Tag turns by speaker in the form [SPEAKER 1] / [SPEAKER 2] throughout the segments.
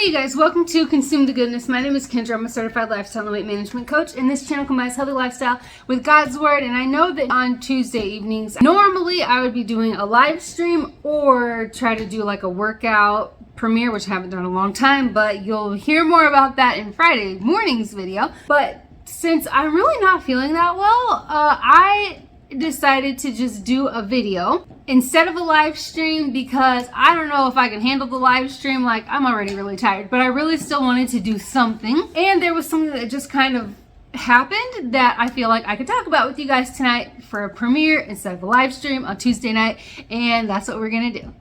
[SPEAKER 1] Hey you guys, welcome to Consume the Goodness. My name is Kendra. I'm a certified lifestyle and weight management coach, and this channel combines healthy lifestyle with God's word. And I know that on Tuesday evenings, normally I would be doing a live stream or try to do like a workout premiere, which I haven't done in a long time, but you'll hear more about that in Friday morning's video. But since I'm really not feeling that well, I decided to just do a video instead of a live stream because I don't know if I can handle the live stream. Like, I'm already really tired, but I really still wanted to do something, and there was something that just kind of happened that I feel like I could talk about with you guys tonight for a premiere instead of a live stream on Tuesday night, and that's what we're gonna do.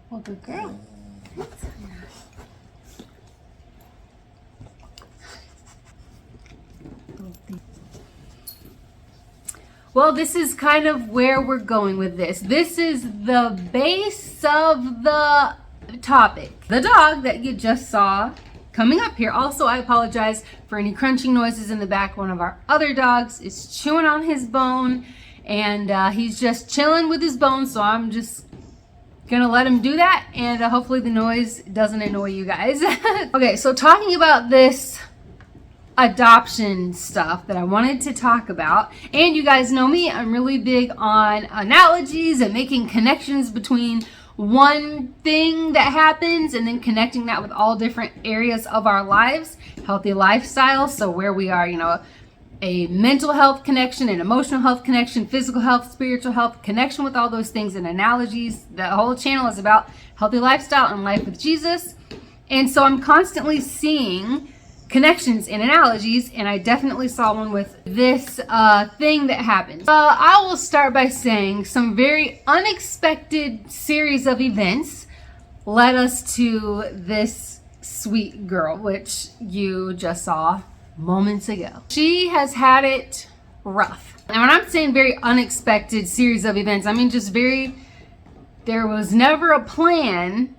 [SPEAKER 1] Well, good girl. Well, this is kind of where we're going with this. This is the base of the topic. The dog that you just saw coming up here. Also, I apologize for any crunching noises in the back. One of our other dogs is chewing on his bone, and he's just chilling with his bone, so I'm just gonna let him do that, and hopefully the noise doesn't annoy you guys. Okay, so talking about this adoption stuff that I wanted to talk about, and you guys know me, I'm really big on analogies and making connections between one thing that happens and then connecting that with all different areas of our lives, healthy lifestyle. So where we are, you know, a mental health connection, an emotional health connection, physical health, spiritual health connection with all those things and analogies. The whole channel is about healthy lifestyle and life with Jesus. And so I'm constantly seeing connections and analogies, and I definitely saw one with this thing that happened. I will start by saying some very unexpected series of events led us to this sweet girl, which you just saw moments ago. She has had it rough. And when I'm saying very unexpected series of events, I mean just there was never a plan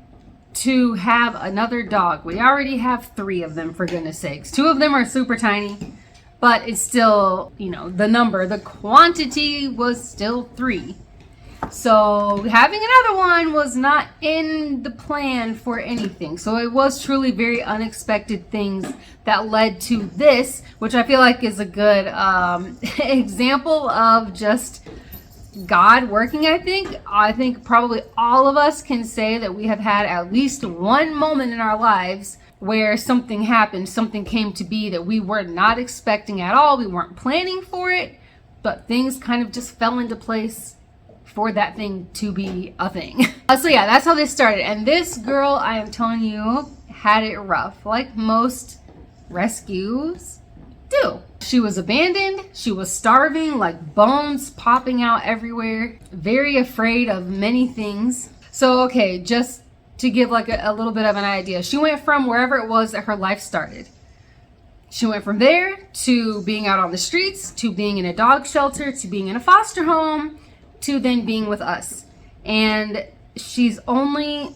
[SPEAKER 1] to have another dog. We already have 3 of them, for goodness sakes. 2 of them are super tiny, but it's still, you know, the quantity was still 3. So having another one was not in the plan for anything. So it was truly very unexpected things that led to this, which I feel like is a good example of just God working. I think probably all of us can say that we have had at least one moment in our lives where something happened, something came to be that we were not expecting at all. We weren't planning for it, but things kind of just fell into place for that thing to be a thing. So yeah, that's how this started. And this girl, I am telling you, had it rough, like most rescues do. She was abandoned, she was starving, like bones popping out everywhere, very afraid of many things. So okay, just to give like a little bit of an idea, she went from wherever it was that her life started. She went from there to being out on the streets, to being in a dog shelter, to being in a foster home, to then being with us. And she's only,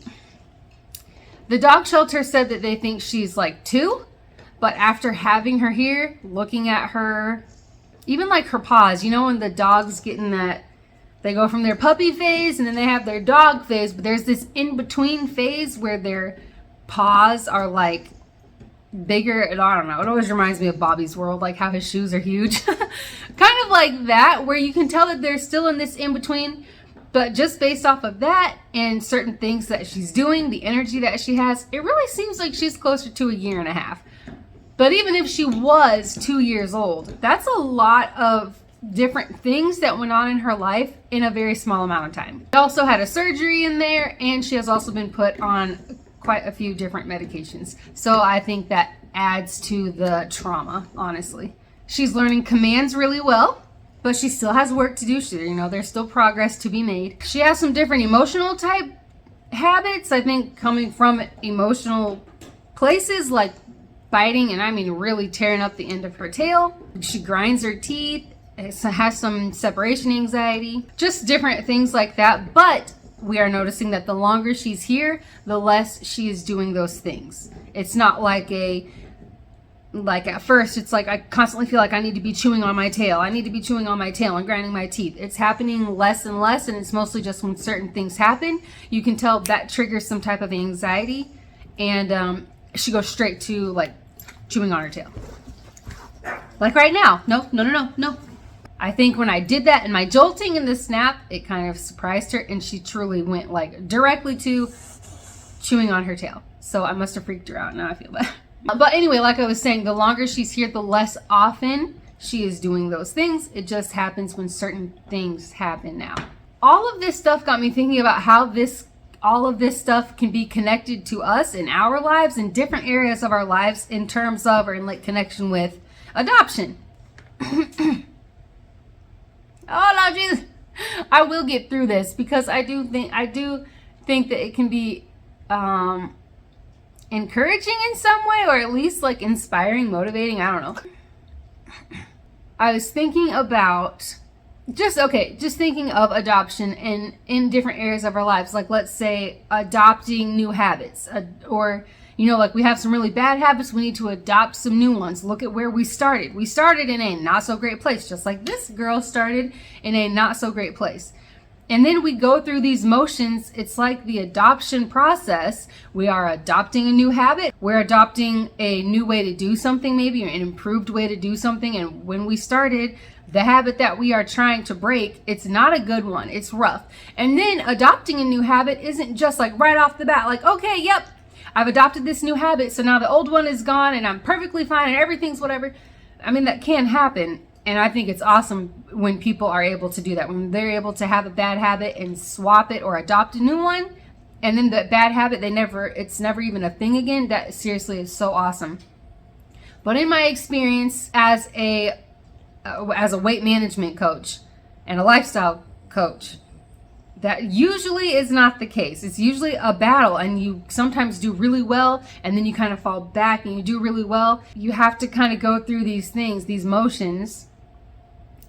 [SPEAKER 1] the dog shelter said that they think she's like 2. But after having her here, looking at her, even like her paws, you know, when the dogs get in that, they go from their puppy phase and then they have their dog phase, but there's this in-between phase where their paws are like bigger, and I don't know, it always reminds me of Bobby's World, like how his shoes are huge. Kind of like that, where you can tell that they're still in this in-between, but just based off of that and certain things that she's doing, the energy that she has, it really seems like she's closer to 1.5 years. But even if she was 2 years old, that's a lot of different things that went on in her life in a very small amount of time. She also had a surgery in there, and she has also been put on quite a few different medications. So I think that adds to the trauma, honestly. She's learning commands really well, but she still has work to do. There's still progress to be made. She has some different emotional type habits, I think, coming from emotional places, like biting, and I mean really tearing up the end of her tail. She grinds her teeth, has some separation anxiety, just different things like that. But we are noticing that the longer she's here, the less she is doing those things. It's not like at first it's like I constantly feel like I need to be chewing on my tail. I need to be chewing on my tail and grinding my teeth. It's happening less and less, and it's mostly just when certain things happen, you can tell that triggers some type of anxiety. And she goes straight to like chewing on her tail. Like right now. No. I think when I did that and my jolting in the snap, it kind of surprised her, and she truly went like directly to chewing on her tail. So I must have freaked her out. Now I feel bad. But anyway, like I was saying, the longer she's here, the less often she is doing those things. It just happens when certain things happen now. All of this stuff got me thinking about how all of this stuff can be connected to us in our lives, in different areas of our lives, in terms of, or in like connection with adoption. Oh no, Jesus! I will get through this because I do think that it can be encouraging in some way, or at least like inspiring, motivating. I don't know. I was thinking about just thinking of adoption in different areas of our lives. Like, let's say adopting new habits, or like we have some really bad habits, we need to adopt some new ones. Look at where we started. We started in a not so great place, just like this girl started in a not so great place. And then we go through these motions. It's like the adoption process. We are adopting a new habit. We're adopting a new way to do something, maybe an improved way to do something. And when we started, the habit that we are trying to break, it's not a good one. It's rough. And then adopting a new habit isn't just like right off the bat, like, okay, yep, I've adopted this new habit, so now the old one is gone and I'm perfectly fine and everything's whatever. I mean, that can happen. And I think it's awesome when people are able to do that, when they're able to have a bad habit and swap it or adopt a new one. And then the bad habit, it's never even a thing again. That seriously is so awesome. But in my experience as a weight management coach and a lifestyle coach, that usually is not the case. It's usually a battle, and you sometimes do really well, and then you kind of fall back and you do really well. You have to kind of go through these things, these motions.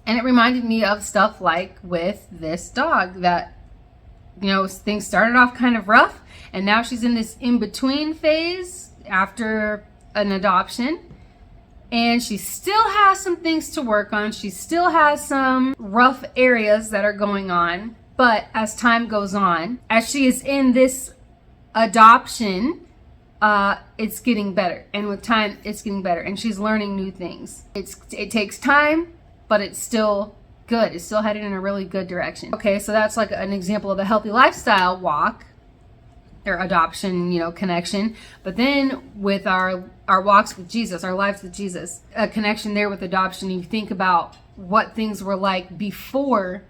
[SPEAKER 1] And it reminded me of stuff like with this dog that, things started off kind of rough, and now she's in this in-between phase after an adoption. And she still has some things to work on. She still has some rough areas that are going on. But as time goes on, as she is in this adoption, it's getting better. And with time, it's getting better. And she's learning new things. It takes time, but it's still good. It's still headed in a really good direction. Okay, so that's like an example of a healthy lifestyle walk or adoption, connection. But then with our walks with Jesus, our lives with Jesus, a connection there with adoption. You think about what things were like before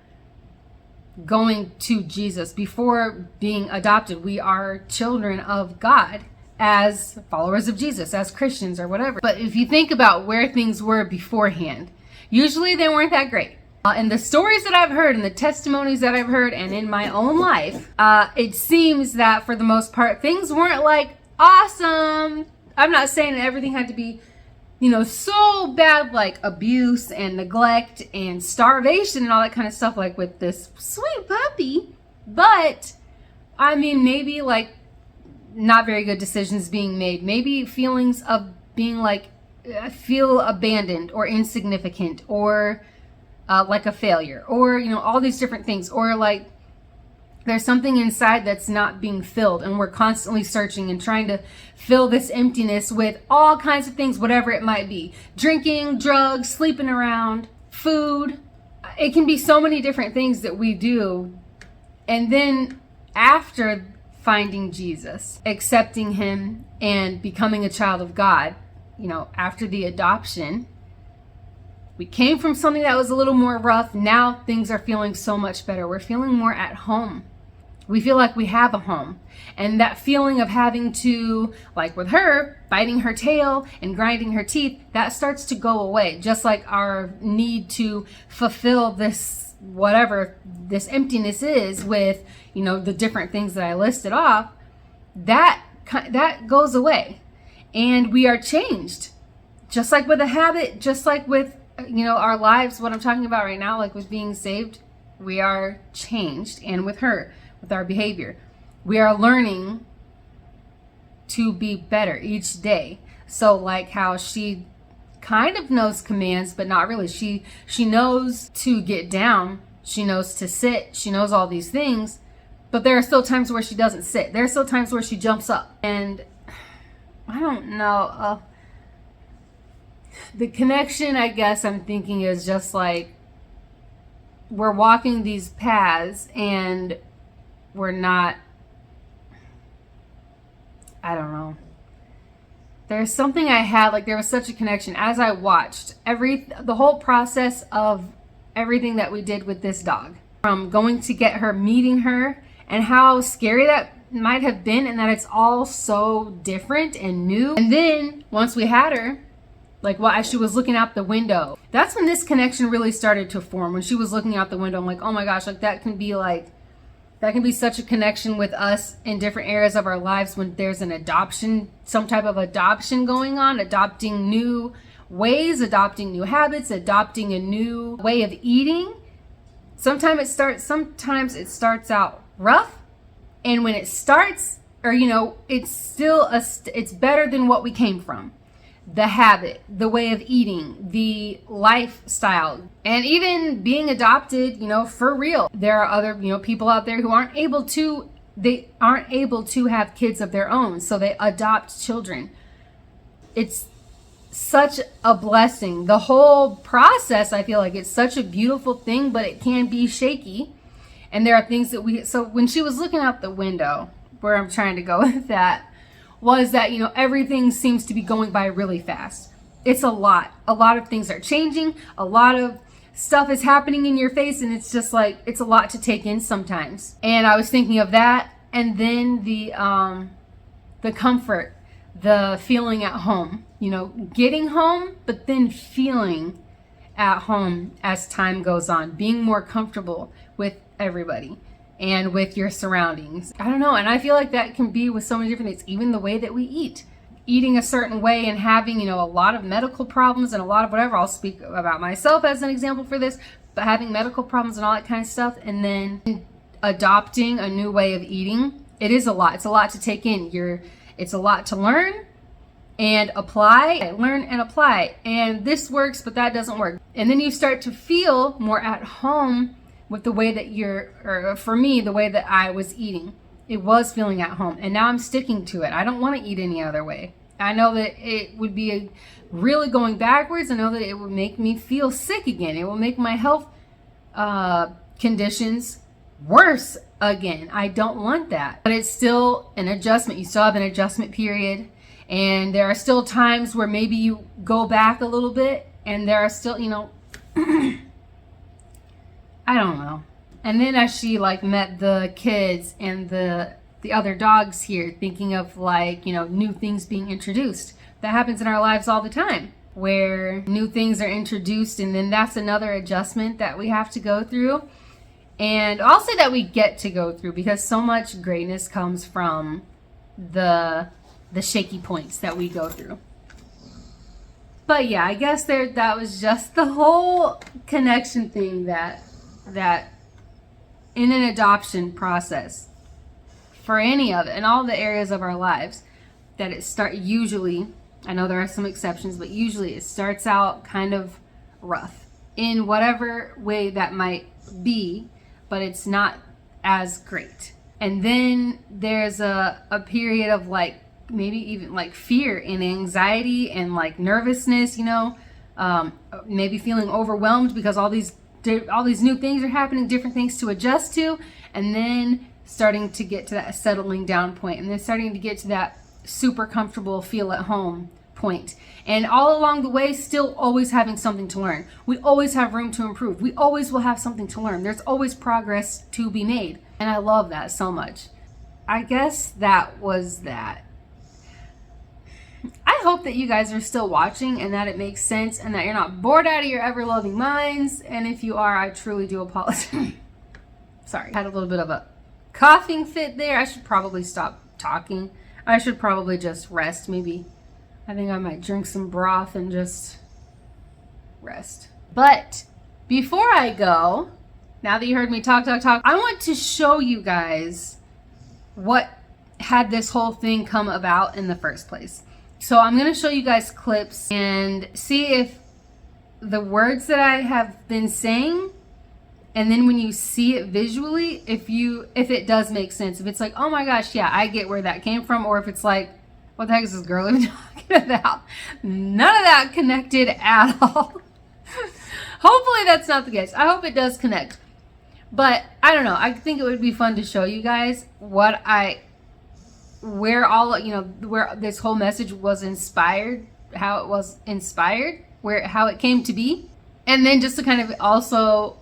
[SPEAKER 1] going to Jesus, before being adopted. We are children of God as followers of Jesus, as Christians or whatever. But if you think about where things were beforehand, usually they weren't that great. And the stories that I've heard and the testimonies that I've heard and in my own life, it seems that for the most part, things weren't like awesome. I'm not saying that everything had to be so bad, like abuse and neglect and starvation and all that kind of stuff, like with this sweet puppy. But I mean, maybe like not very good decisions being made, maybe feelings of being like, feel abandoned or insignificant, or like a failure, or all these different things, or like there's something inside that's not being filled, and we're constantly searching and trying to fill this emptiness with all kinds of things, whatever it might be. Drinking, drugs, sleeping around, food. It can be so many different things that we do. And then after finding Jesus, accepting him and becoming a child of God, after the adoption, we came from something that was a little more rough. Now things are feeling so much better. We're feeling more at home. We feel like we have a home. And that feeling of having to, like with her, biting her tail and grinding her teeth, that starts to go away. Just like our need to fulfill this, whatever this emptiness is with, the different things that I listed off, that goes away. And we are changed. Just like with a habit, just like with, our lives, what I'm talking about right now, like with being saved, we are changed. And with her, with our behavior, we are learning to be better each day. So like how she kind of knows commands, but not really. She knows to get down. She knows to sit. She knows all these things, but there are still times where she doesn't sit. There are still times where she jumps up. And I don't know. The connection, I guess I'm thinking, is just like we're walking these paths and we're not, I don't know. There's something I had, like there was such a connection as I watched the whole process of everything that we did with this dog. From going to get her, meeting her, and how scary that might have been, and that it's all so different and new. And then once we had her, like as she was looking out the window, that's when this connection really started to form. When she was looking out the window, I'm like, oh my gosh, like that can be such a connection with us in different areas of our lives when there's an adoption, some type of adoption going on, adopting new ways, adopting new habits, adopting a new way of eating. Sometimes it starts out rough, and when it starts, or it's still it's better than what we came from. The habit, the way of eating, the lifestyle, and even being adopted, for real. There are other, people out there who aren't able to have kids of their own, so they adopt children. It's such a blessing. The whole process, I feel like it's such a beautiful thing, but it can be shaky. And there are things that so when she was looking out the window, where I'm trying to go with that, was that, everything seems to be going by really fast. It's a lot of things are changing, a lot of stuff is happening in your face, and it's just like, it's a lot to take in sometimes. And I was thinking of that, and then the comfort, the feeling at home, getting home, but then feeling at home as time goes on, being more comfortable with everybody and with your surroundings. I don't know, and I feel like that can be with so many different things, even the way that we eat. Eating a certain way and having, a lot of medical problems and a lot of whatever. I'll speak about myself as an example for this, but having medical problems and all that kind of stuff, and then adopting a new way of eating. It is a lot. It's a lot to take in. It's a lot to learn and apply, and this works, but that doesn't work. And then you start to feel more at home with the way that for me, the way that I was eating. It was feeling at home, and now I'm sticking to it. I don't want to eat any other way. I know that it would be really going backwards. I know that it would make me feel sick again. It will make my health conditions worse again. I don't want that. But it's still an adjustment. You still have an adjustment period, and there are still times where maybe you go back a little bit, and there are still, I don't know. And then as she met the kids and the other dogs here, thinking of new things being introduced. That happens in our lives all the time, where new things are introduced, and then that's another adjustment that we have to go through. And I'll say that we get to go through, because so much greatness comes from the shaky points that we go through. But yeah, I guess that was just the whole connection thing that in an adoption process, for any of it, in all the areas of our lives, that usually, I know there are some exceptions, but usually it starts out kind of rough in whatever way that might be, but it's not as great. And then there's a period of maybe even fear and anxiety and nervousness, maybe feeling overwhelmed because all these new things are happening, different things to adjust to, and then starting to get to that settling down point, and then starting to get to that super comfortable feel at home point. And all along the way, still always having something to learn. We always have room to improve. We always will have something to learn. There's always progress to be made. And I love that so much. I guess that was that. I hope that you guys are still watching and that it makes sense and that you're not bored out of your ever-loving minds. And if you are, I truly do apologize. Sorry, I had a little bit of a coughing fit there. I should probably stop talking. I should probably just rest. Maybe I think I might drink some broth and just rest. But before I go, now that you heard me talk, I want to show you guys what had this whole thing come about in the first place. So I'm going to show you guys clips and see if the words that I have been saying, and then when you see it visually, if it does make sense. If it's oh my gosh, yeah, I get where that came from, or if it's What the heck is this girl even talking about? None of that connected at all. Hopefully that's not the case. I hope it does connect. But I don't know. I think it would be fun to show you guys where this whole message was inspired, how it was inspired, how it came to be. And then just to kind of also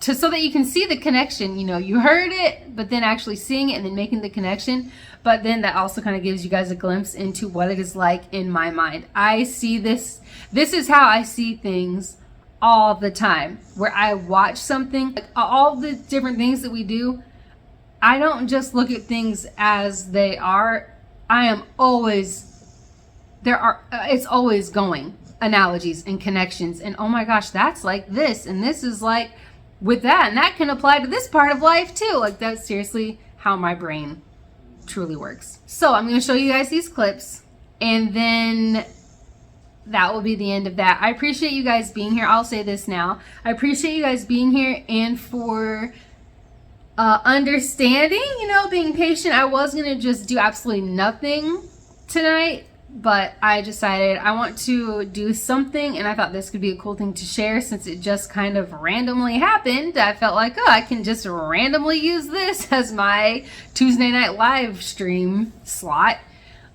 [SPEAKER 1] so that you can see the connection, you heard it, but then actually seeing it and then making the connection. But then that also kind of gives you guys a glimpse into what it is like in my mind. I see this is how I see things all the time, where I watch something, like all the different things that we do. I don't just look at things as they are. It's always going analogies and connections, and oh my gosh, that's like this, and this is like with that, and that can apply to this part of life too. Like, that's seriously how my brain truly works. So I'm going to show you guys these clips, and then that will be the end of that. I appreciate you guys being here. I'll say this now. I appreciate you guys being here and for understanding, being patient. I was going to just do absolutely nothing tonight, but I decided I want to do something, and I thought this could be a cool thing to share since it just kind of randomly happened. I felt like, I can just randomly use this as my Tuesday night live stream slot.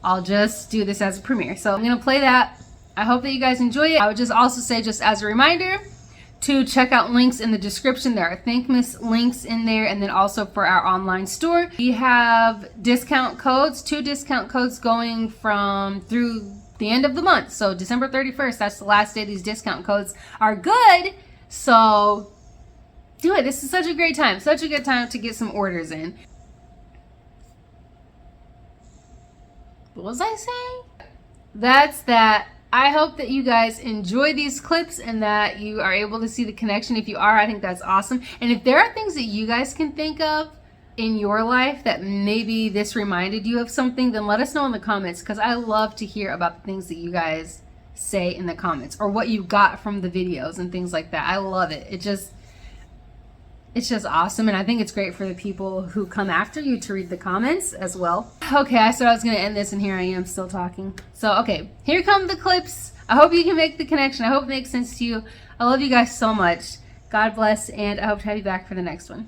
[SPEAKER 1] I'll just do this as a premiere. So I'm going to play that. I hope that you guys enjoy it. I would just also say, just as a reminder, to check out links in the description. There are Thankmas links in there, and then also for our online store. We have discount codes, 2 discount codes going through the end of the month. So December 31st, that's the last day these discount codes are good. So do it. This is such a great time. Such a good time to get some orders in. What was I saying? That's that. I hope that you guys enjoy these clips and that you are able to see the connection. If you are, I think that's awesome. And if there are things that you guys can think of in your life that maybe this reminded you of something, then let us know in the comments, because I love to hear about the things that you guys say in the comments, or what you got from the videos and things like that. I love it. It's just awesome, and I think it's great for the people who come after you to read the comments as well. Okay, I said I was going to end this, and here I am still talking. So, okay, here come the clips. I hope you can make the connection. I hope it makes sense to you. I love you guys so much. God bless, and I hope to have you back for the next one.